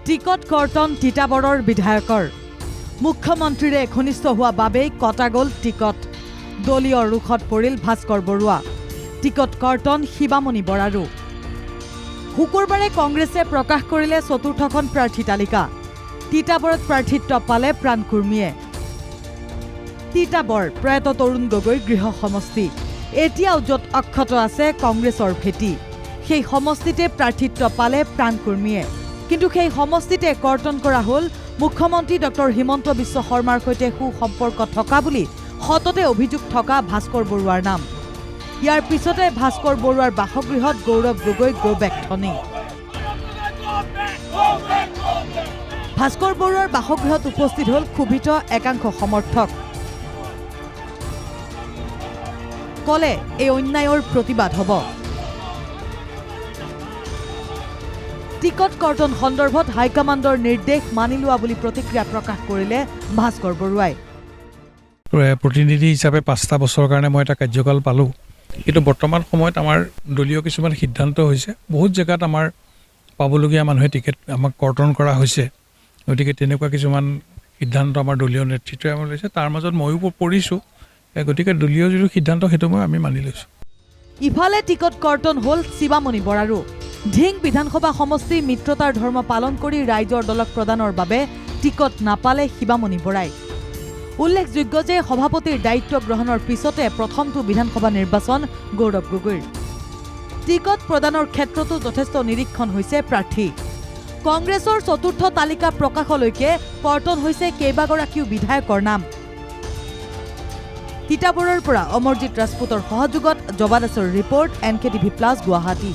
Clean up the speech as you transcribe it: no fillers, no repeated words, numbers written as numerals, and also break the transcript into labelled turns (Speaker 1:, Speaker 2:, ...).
Speaker 1: Ticket কৰ্তন তিতাবৰৰ বিধায়কৰ মুখ্যমন্ত্ৰীৰে ঘনিষ্ঠ হোৱা বাবেই কটা গ'ল টিকট দলীয় ৰুখত পৰিল ভাস্কৰ বৰুৱা টিকট কৰ্তন শিৱামণি বৰাৰো শুকুৰবাৰে কংগ্ৰেছে প্ৰকাশ কৰিলে চতুৰ্থখন প্ৰাৰ্থী তালিকা তিতাবৰত প্ৰাৰ্থিত্ব পালে প্ৰাণ কুৰ্মীয়ে তিতাবৰ প্ৰয়াত তৰুণ গগৈৰ গৃহ সমষ্টি এতিয়াও য'ত অক্ষত আছে কংগ্ৰেছৰ ভেটি সেই সমষ্টিতে প্ৰাৰ্থিত্ব পালে প্ৰাণ কুৰ্মীয়ে কিন্তু সেই সমষ্টিতে কৰ্তন কৰা হ'ল মুখ্যমন্ত্ৰী ডক্টৰ হিমন্ত বিশ্ব শৰ্মাৰ সৈতে সুসম্পৰ্ক থকা বুলি সততে অভিযোগ থকা ভাস্কৰ বৰুৱাৰ নাম ইয়াৰ পিছতে ভাস্কৰ বৰুৱাৰ বাসগৃহত গৌৰৱ গগৈ গো বেক ধনী ভাস্কৰ বৰুৱাৰ বাসগৃহত উপস্থিত হ'ল ক্ষোভিত একাংশ সমৰ্থক কলে এই অন্যায়ৰ প্ৰতিবাদ হ'ব টিকট কৰ্তন সন্দৰ্ভত হাইকমাণ্ডৰ নিৰ্দেশ মানি লোৱা বুলি প্ৰতিক্ৰিয়া প্ৰকাশ কৰিলে ভাস্কৰ বৰুৱাই
Speaker 2: প্ৰতিনিধি হিচাপে 5টা বছৰৰ কাৰণে মই এটা কাৰ্যকাল পালোঁ কিন্তু বৰ্তমান সময়ত আমাৰ দলীয় কিছুমান সিদ্ধান্ত হৈছে বহুত জেগাত আমাৰ পাবলগীয়া মানুহে টিকেট আমাক কৰ্তন কৰা হৈছে গতিকে তেনেকুৱা কিছুমান সিদ্ধান্ত আমাৰ দলীয় নেতৃত্বই আমাৰ লৈছে তাৰ মাজত ময়ো পৰিছোঁ গতিকে দলীয় যিটো সিদ্ধান্ত সেইটো আমি মানি লৈছোঁ
Speaker 1: ইফালে টিকট কৰ্তন হ'ল শিৱামণি বৰাৰো ঢিং বিধানসভা সমষ্টি মিত্ৰতাৰ ধৰ্ম পালন কৰি ৰাইজৰ দলক প্ৰদানৰ বাবে টিকট নাপালে শিৱামণি বৰাই উল্লেখযোগ্য যে সভাপতিৰ দায়িত্ব গ্ৰহণৰ পিছতে প্ৰথমটো বিধানসভা নিৰ্বাচন গৌৰৱ গগৈৰ টিকট প্ৰদানৰ ক্ষেত্ৰতো যথেষ্ট নিৰীক্ষণ হৈছে প্ৰাৰ্থী কংগ্ৰেছৰ চতুৰ্থ তালিকা প্ৰকাশলৈকে কৰ্তন হৈছে কেইবাগৰাকীও বিধায়কৰ নাম তিতাবৰৰ পৰা অমৰজিৎ ৰাজপুতৰ সহযোগত জবা দাসৰ ৰিপৰ্ট NKTV+ গুৱাহাটী।